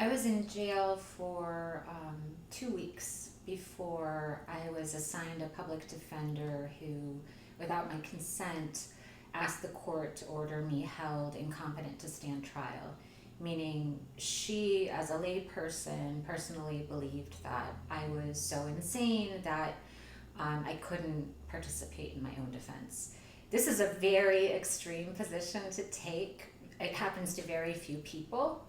I was in jail for 2 weeks before I was assigned a public defender who, without my consent, asked the court to order me held incompetent to stand trial. Meaning, she, as a lay person, personally believed that I was so insane that I couldn't participate in my own defense. This is a very extreme position to take. It happens to very few people.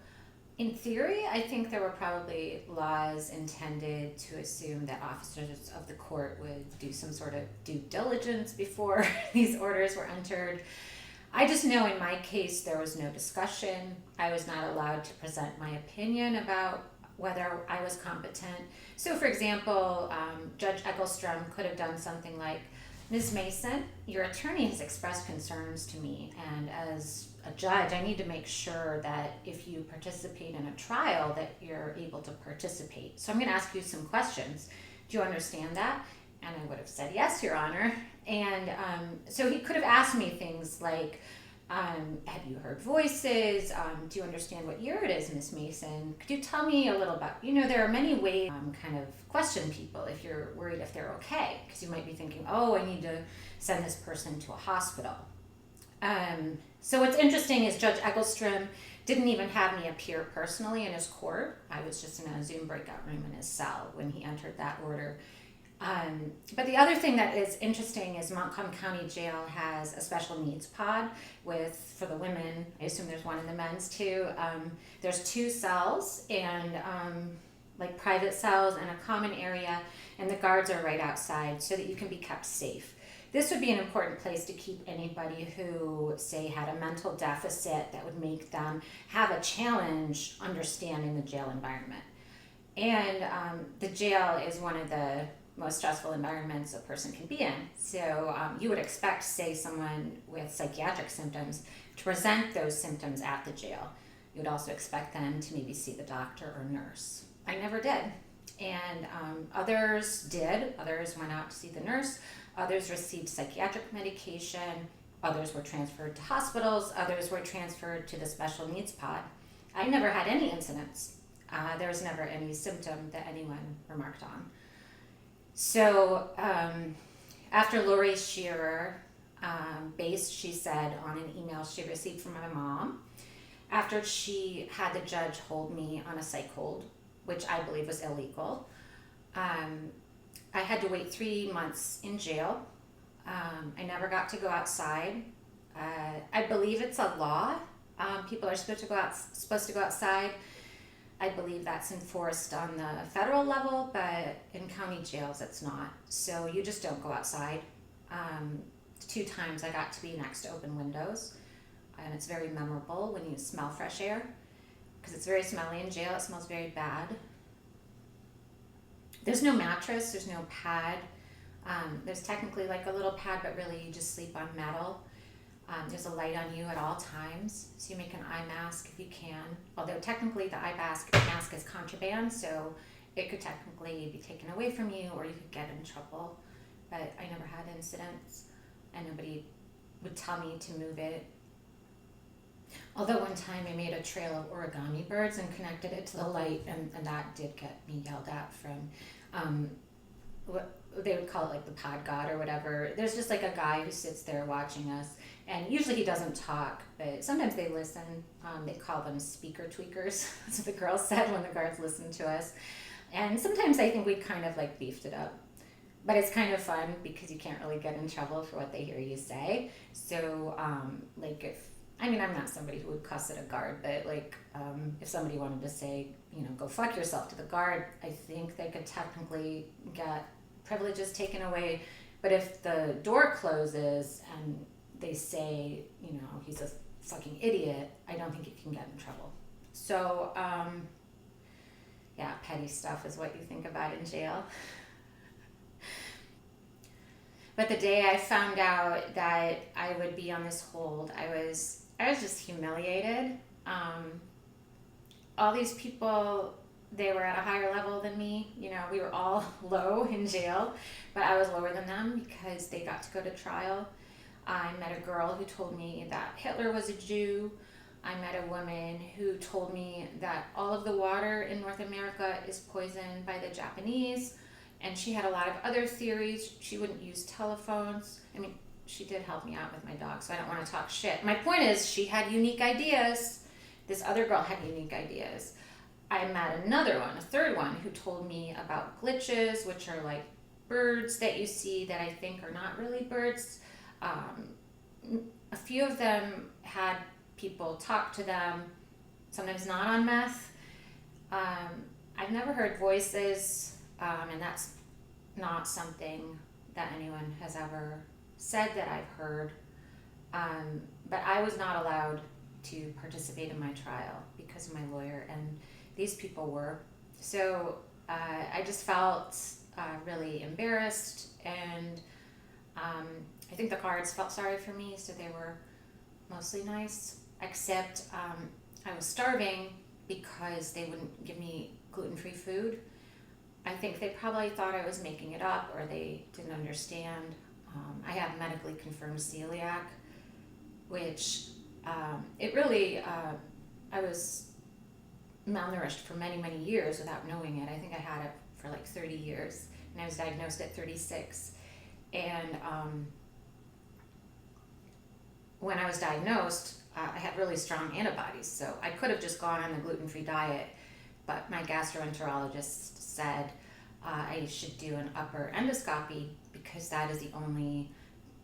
In theory, I think there were probably laws intended to assume that officers of the court would do some sort of due diligence before these orders were entered. I just know in my case there was no discussion. I was not allowed to present my opinion about whether I was competent. So, for example, Judge Ecclestrom could have done something like, Ms. Mason, your attorney has expressed concerns to me, and as a judge, I need to make sure that if you participate in a trial that you're able to participate. So I'm going to ask you some questions. Do you understand that? And I would have said, yes, Your Honor. And so he could have asked me things like, have you heard voices? Do you understand what year it is, Miss Mason? Could you tell me a little about, there are many ways kind of question people if you're worried if they're okay. Because you might be thinking, oh, I need to send this person to a hospital. So what's interesting is Judge Ecclestrom didn't even have me appear personally in his court. I was just in a Zoom breakout room in his cell when he entered that order. But the other thing that is interesting is Montcalm County Jail has a special needs pod for the women. I assume there's one in the men's too. There's 2 cells and like private cells and a common area, and the guards are right outside so that you can be kept safe. This would be an important place to keep anybody who, say, had a mental deficit that would make them have a challenge understanding the jail environment. And the jail is one of the most stressful environments a person can be in. So you would expect, say, someone with psychiatric symptoms to present those symptoms at the jail. You would also expect them to maybe see the doctor or nurse. I never did. And others did. Others went out to see the nurse. Others received psychiatric medication. Others were transferred to hospitals. Others were transferred to the special needs pod. I never had any incidents. There was never any symptom that anyone remarked on. So after Lori Shearer based, she said, on an email she received from my mom, after she had the judge hold me on a psych hold, which I believe was illegal, I had to wait 3 months in jail. I never got to go outside. I believe it's a law. People are supposed to go outside. I believe that's enforced on the federal level, but in county jails it's not. So you just don't go outside. 2 times I got to be next to open windows, and it's very memorable when you smell fresh air, because it's very smelly in jail. It smells very bad. There's no mattress, there's no pad. There's technically like a little pad, but really you just sleep on metal. There's a light on you at all times, so you make an eye mask if you can. Although technically the eye mask is contraband, so it could technically be taken away from you or you could get in trouble. But I never had incidents, and nobody would tell me to move it. Although one time I made a trail of origami birds and connected it to the light, and that did get me yelled at from what they would call it, like the pod god or whatever. There's just like a guy who sits there watching us, and usually he doesn't talk, but sometimes they listen. They call them speaker tweakers. That's what the girls said when the guards listened to us. And sometimes I think we kind of like beefed it up. But it's kind of fun because you can't really get in trouble for what they hear you say. So I'm not somebody who would cuss at a guard, but if somebody wanted to say, go fuck yourself to the guard, I think they could technically get privileges taken away. But if the door closes and they say, he's a fucking idiot, I don't think you can get in trouble. So, petty stuff is what you think about in jail. But the day I found out that I would be on this hold, I was just humiliated. All these people, they were at a higher level than me. We were all low in jail, but I was lower than them because they got to go to trial. I met a girl who told me that Hitler was a Jew. I met a woman who told me that all of the water in North America is poisoned by the Japanese, and she had a lot of other theories. She wouldn't use telephones. I mean, she did help me out with my dog, so I don't want to talk shit. My point is, she had unique ideas. This other girl had unique ideas. I met another one, a third one, who told me about glitches, which are like birds that you see that I think are not really birds. A few of them had people talk to them, sometimes not on meth. I've never heard voices, and that's not something that anyone has ever said that I've heard. But I was not allowed to participate in my trial because of my lawyer, and these people were. So I just felt really embarrassed, and I think the guards felt sorry for me, so they were mostly nice, except I was starving because they wouldn't give me gluten-free food. I think they probably thought I was making it up, or they didn't understand. I have medically confirmed celiac, which it really, I was malnourished for many, many years without knowing it. I think I had it for like 30 years, and I was diagnosed at 36. And when I was diagnosed, I had really strong antibodies, so I could have just gone on the gluten-free diet, but my gastroenterologist said I should do an upper endoscopy because that is the only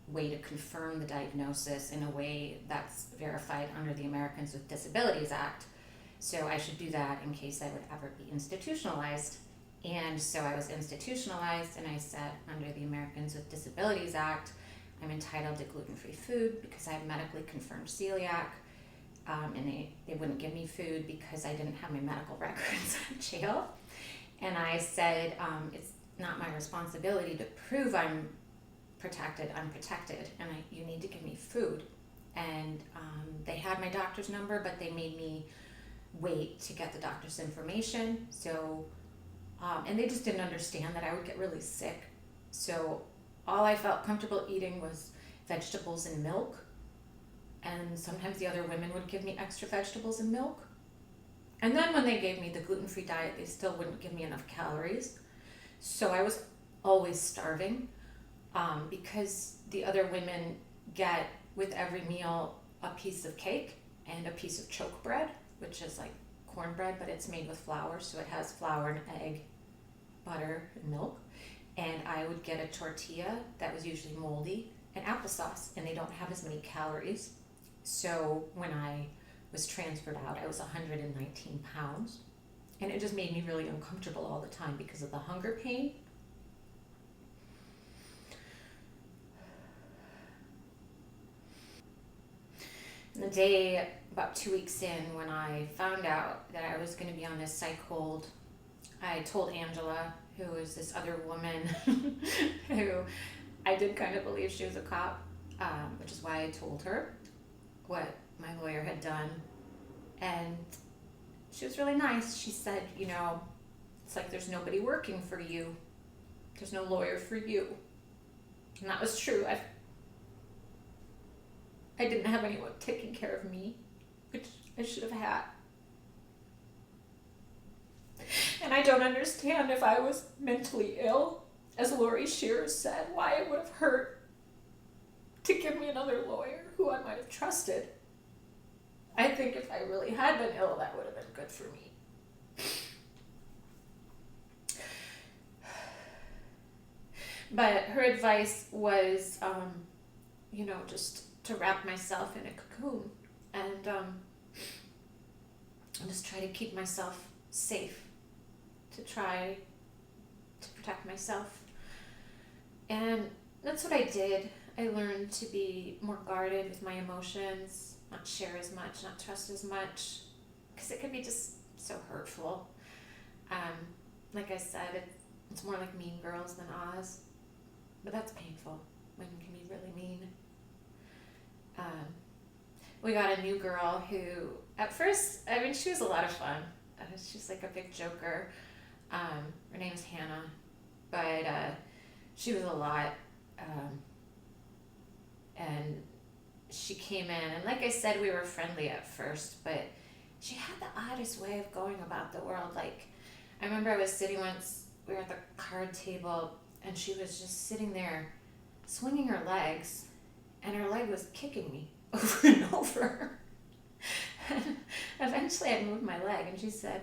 way to confirm the diagnosis in a way that's verified under the Americans with Disabilities Act. So I should do that in case I would ever be institutionalized. And so I was institutionalized, and I said, under the Americans with Disabilities Act, I'm entitled to gluten-free food because I have medically confirmed celiac. And they wouldn't give me food because I didn't have my medical records in jail. And I said, it's not my responsibility to prove I'm protected, unprotected, and you need to give me food. And they had my doctor's number, but they made me wait to get the doctor's information. So, and they just didn't understand that I would get really sick. So all I felt comfortable eating was vegetables and milk. And sometimes the other women would give me extra vegetables and milk. And then when they gave me the gluten-free diet, they still wouldn't give me enough calories. So I was always starving because the other women get with every meal a piece of cake and a piece of choke bread, which is like cornbread, but it's made with flour. So it has flour and egg, butter, and milk. And I would get a tortilla that was usually moldy and applesauce, and they don't have as many calories. So when I was transferred out, I was 119 pounds. And it just made me really uncomfortable all the time because of the hunger pain. And the day, about 2 weeks in, when I found out that I was going to be on this psych hold, I told Angela, who is this other woman who I did kind of believe she was a cop, which is why I told her what my lawyer had done. And she was really nice. She said, it's like there's nobody working for you. There's no lawyer for you. And that was true. I didn't have anyone taking care of me, which I should have had. And I don't understand, if I was mentally ill, as Lori Shears said, why it would have hurt to give me another lawyer who I might have trusted. I think if I really had been ill, that would have been good for me. But her advice was, just to wrap myself in a cocoon and just try to keep myself safe, to try to protect myself. And that's what I did. I learned to be more guarded with my emotions, not share as much, not trust as much, because it can be just so hurtful. Like I said, it's more like Mean Girls than Oz, but that's painful. Women can be really mean. We got a new girl who, at first, she was a lot of fun. She's like a big joker. Her name's Hannah, but she was a lot, and she came in, and like I said, we were friendly at first, but she had the oddest way of going about the world. Like, I remember I was sitting once, we were at the card table, and she was just sitting there swinging her legs, and her leg was kicking me over and over. And eventually I moved my leg, and she said,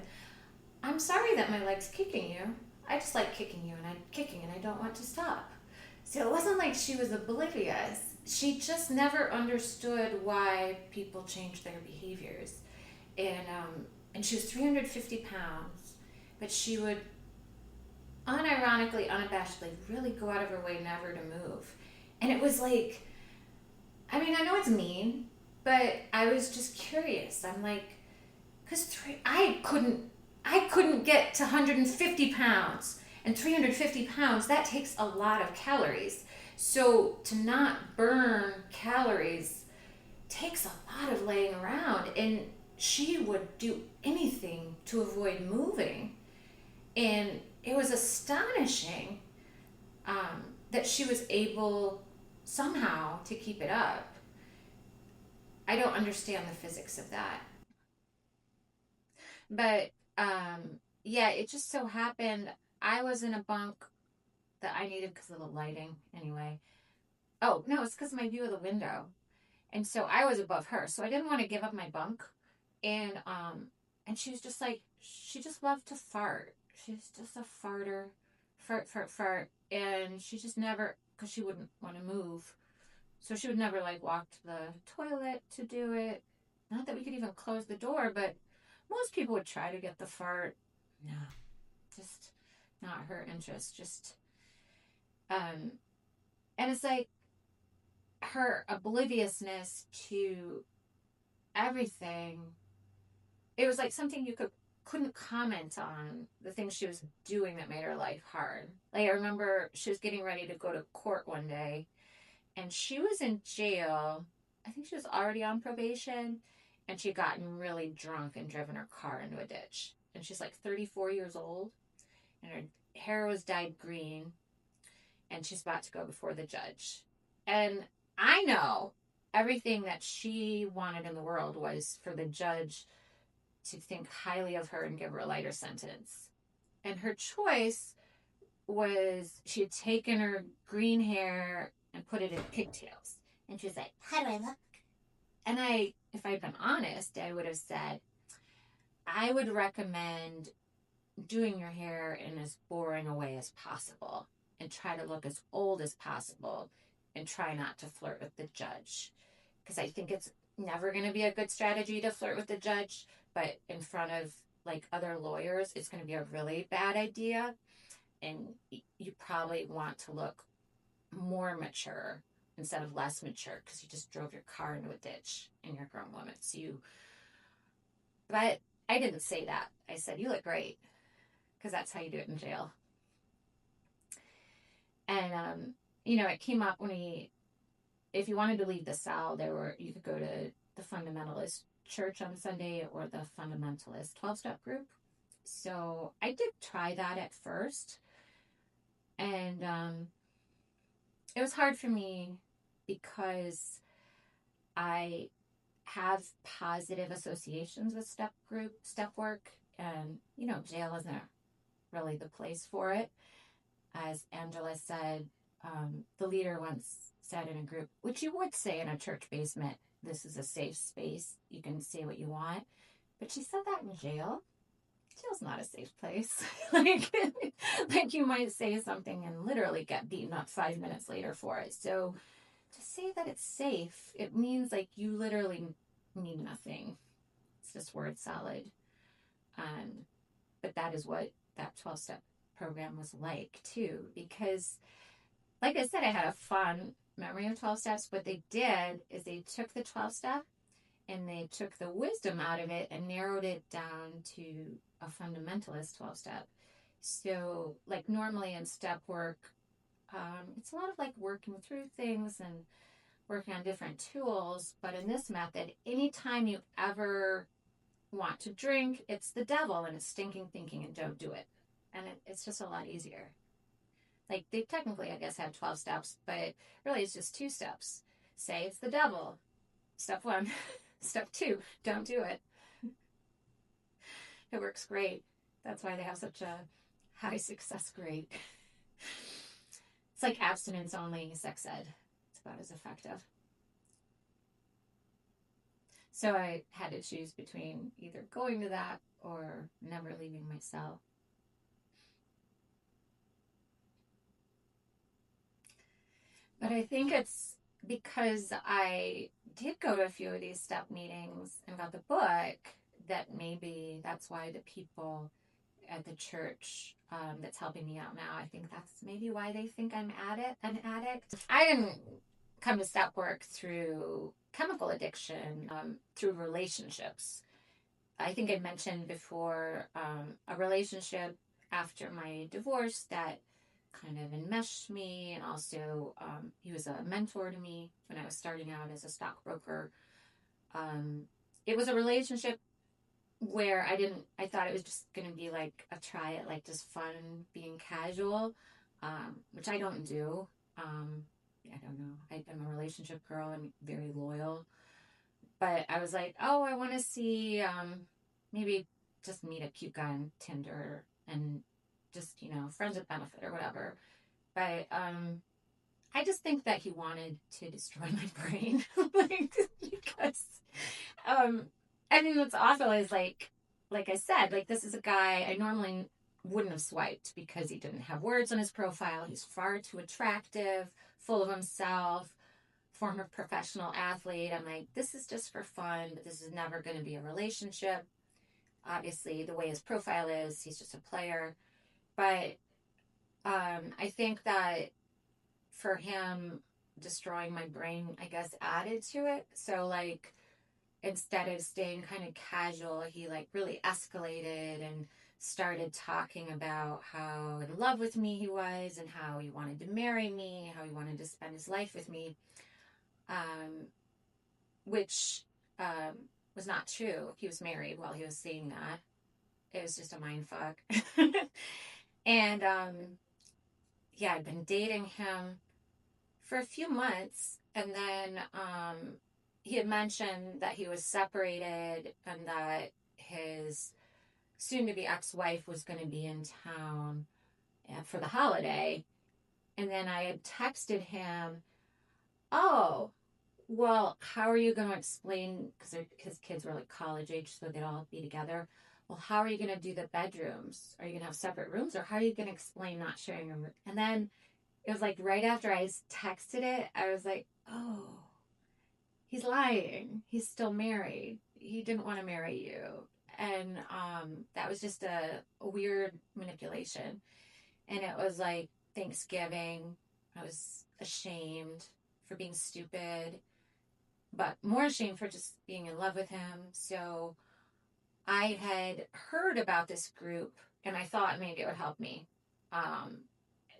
I'm sorry that my leg's kicking you. I just like kicking you, and I'm kicking, and I don't want to stop. So it wasn't like she was oblivious. She just never understood why people change their behaviors. And she was 350 pounds, but she would unironically, unabashedly, really go out of her way never to move. And it was like, I mean, I know it's mean, but I was just curious. I'm like, because I couldn't get to 150 pounds, and 350 pounds, that takes a lot of calories. So to not burn calories takes a lot of laying around, and she would do anything to avoid moving. And it was astonishing that she was able somehow to keep it up. I don't understand the physics of that. But yeah, it just so happened I was in a bunk that I needed because of the lighting anyway. Oh, no, it's because of my view of the window. And so I was above her. So I didn't want to give up my bunk. And she was just like, she just loved to fart. She's just a farter. Fart, fart, fart. And she just never, because she wouldn't want to move. So she would never like walk to the toilet to do it. Not that we could even close the door, but most people would try to get the fart. No, just not her interest. Just um and it's like her obliviousness to everything. It was like something you couldn't comment on the things she was doing that made her life hard. Like I remember she was getting ready to go to court one day, and she was in jail. I think she was already on probation, and she had gotten really drunk and driven her car into a ditch. And she's like 34 years old, and her hair was dyed green, and she's about to go before the judge. And I know everything that she wanted in the world was for the judge to think highly of her and give her a lighter sentence. And her choice was she had taken her green hair and put it in pigtails. And she was like, how do I look? And if I'd been honest, I would have said, I would recommend doing your hair in as boring a way as possible and try to look as old as possible and try not to flirt with the judge. Because I think it's never going to be a good strategy to flirt with the judge, but in front of like other lawyers, it's going to be a really bad idea. And you probably want to look more mature instead of less mature because you just drove your car into a ditch and you're a grown woman. So but I didn't say that. I said, you look great because that's how you do it in jail. And it came up when if you wanted to leave the cell, you could go to the fundamentalist church on Sunday or the fundamentalist 12-step group. So I did try that at first, and it was hard for me because I have positive associations with step work, and jail isn't really the place for it. As Angela said, the leader once said in a group, which you would say in a church basement, this is a safe space. You can say what you want. But she said that in jail. Jail's not a safe place. like you might say something and literally get beaten up 5 minutes later for it. So to say that it's safe, it means like you literally mean nothing. It's just word salad. But that is what that 12-step program was like too, because like I said, I had a fun memory of 12 steps. What they did is they took the 12 step and they took the wisdom out of it and narrowed it down to a fundamentalist 12 step. So, like normally in step work, it's a lot of like working through things and working on different tools. But in this method, anytime you ever want to drink, it's the devil and it's stinking thinking and don't do it. And it's just a lot easier. Like they technically, I guess, have 12 steps, but really it's just 2 steps. Say it's the devil. Step one. Step two, don't do it. It works great. That's why they have such a high success rate. It's like abstinence only sex ed. It's about as effective. So I had to choose between either going to that or never leaving my cell. But I think it's because I did go to a few of these step meetings and got the book that maybe that's why the people at the church that's helping me out now, I think that's maybe why they think I'm an addict. I didn't come to step work through chemical addiction, through relationships. I think I mentioned before a relationship after my divorce that kind of enmeshed me, and also he was a mentor to me when I was starting out as a stockbroker. Um, it was a relationship where I thought it was just going to be like a try it, like just fun, being casual, which I don't do. I don't know. I'm a relationship girl. I'm very loyal. But I was like, oh, I want to see, maybe just meet a cute guy on Tinder and just, friends with benefit or whatever. But I just think that he wanted to destroy my brain. Like, because, um, I mean, what's awful is like I said, like this is a guy I normally wouldn't have swiped because he didn't have words on his profile. He's far too attractive, full of himself, former professional athlete. I'm like, this is just for fun, but this is never going to be a relationship. Obviously, the way his profile is, he's just a player. But I think that for him, destroying my brain, I guess, added to it. So, like, instead of staying kind of casual, he like really escalated and started talking about how in love with me he was and how he wanted to marry me, how he wanted to spend his life with me. Um, which was not true. He was married while he was saying that. It was just a mind fuck. And yeah, I'd been dating him for a few months, and then he had mentioned that he was separated and that his soon to be ex wife was going to be in town for the holiday. And then I had texted him, oh, well, how are you going to explain? Because his kids were like college age, so they'd all be together. Well, how are you going to do the bedrooms? Are you going to have separate rooms, or how are you going to explain not sharing a room? And then it was like right after I texted it, I was like, oh, he's lying. He's still married. He didn't want to marry you. And that was just a weird manipulation. And it was like Thanksgiving. I was ashamed for being stupid, but more ashamed for just being in love with him. So I had heard about this group and I thought maybe it would help me, um,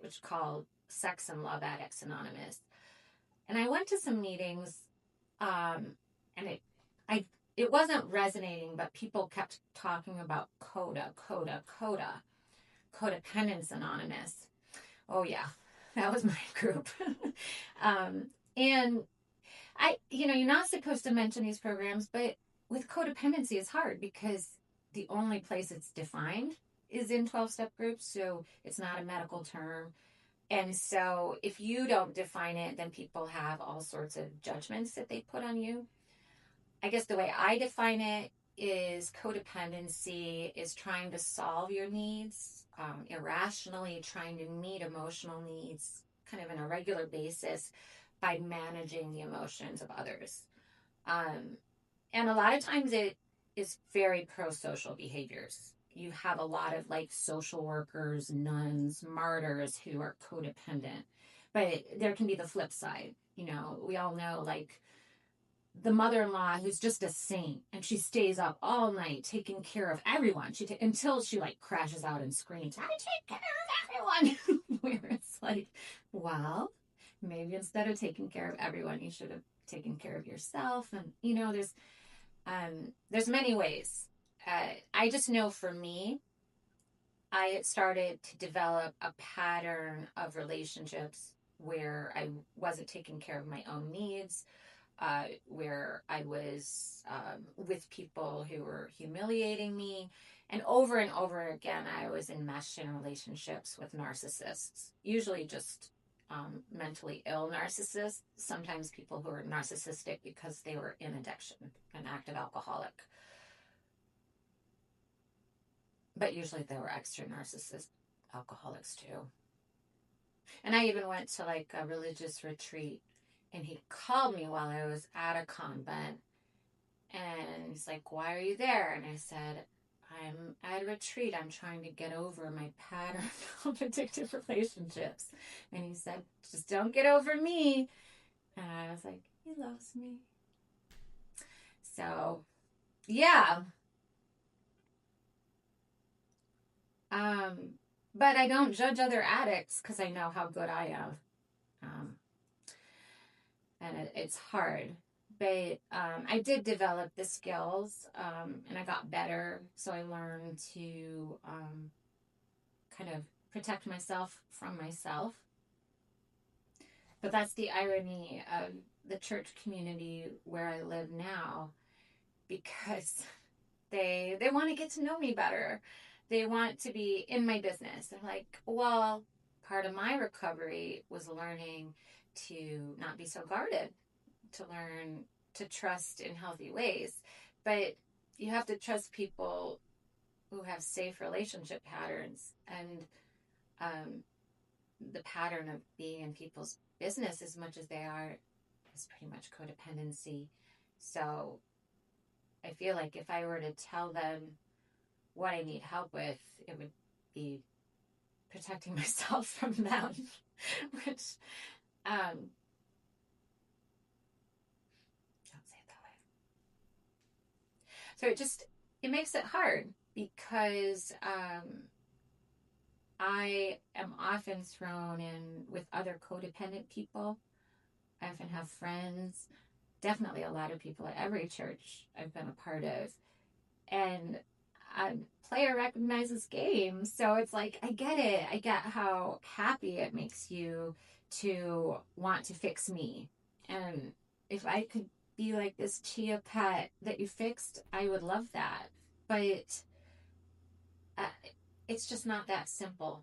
which is called Sex and Love Addicts Anonymous. And I went to some meetings, um, and I, it wasn't resonating, but people kept talking about Codependence Anonymous. Oh yeah, that was my group. um, and you're not supposed to mention these programs, but with codependency, it's hard because the only place it's defined is in 12 step groups. So it's not a medical term. And so if you don't define it, then people have all sorts of judgments that they put on you. I guess the way I define it is codependency is trying to solve your needs, irrationally trying to meet emotional needs kind of on a regular basis by managing the emotions of others. Um, and a lot of times it is very pro social behaviors. You have a lot of like social workers, nuns, martyrs who are codependent. But there can be the flip side. We all know like the mother-in-law who's just a saint and she stays up all night taking care of everyone until she like crashes out and screams, I take care of everyone. Where it's like, well, maybe instead of taking care of everyone you should have taken care of yourself. And there's many ways. I just know for me, I had started to develop a pattern of relationships where I wasn't taking care of my own needs. where I was with people who were humiliating me. And over again, I was enmeshed in relationships with narcissists, usually just mentally ill narcissists, sometimes people who are narcissistic because they were in addiction, an active alcoholic. But usually they were extra narcissist alcoholics too. And I even went to like a religious retreat, and he called me while I was at a convent, and he's like, "Why are you there?" And I said, "I'm at a retreat. I'm trying to get over my pattern of addictive relationships." And he said, "Just don't get over me." And I was like, "He loves me." So, yeah. Um, but I don't judge other addicts because I know how good I am. Um, and it's hard. But I did develop the skills, and I got better. So I learned to kind of protect myself from myself. But that's the irony of the church community where I live now, because they want to get to know me better. They want to be in my business. They're like, well, part of my recovery was learning to not be so guarded, to learn to trust in healthy ways. But you have to trust people who have safe relationship patterns. And um, the pattern of being in people's business as much as they are is pretty much codependency. So I feel like if I were to tell them what I need help with, it would be protecting myself from them, which don't say it that way. So it makes it hard because I am often thrown in with other codependent people. I often have friends, definitely a lot of people at every church I've been a part of. And player recognizes game. So it's like, I get it. I get how happy it makes you to want to fix me. And if I could be like this chia pet that you fixed, I would love that. But uh, it's just not that simple.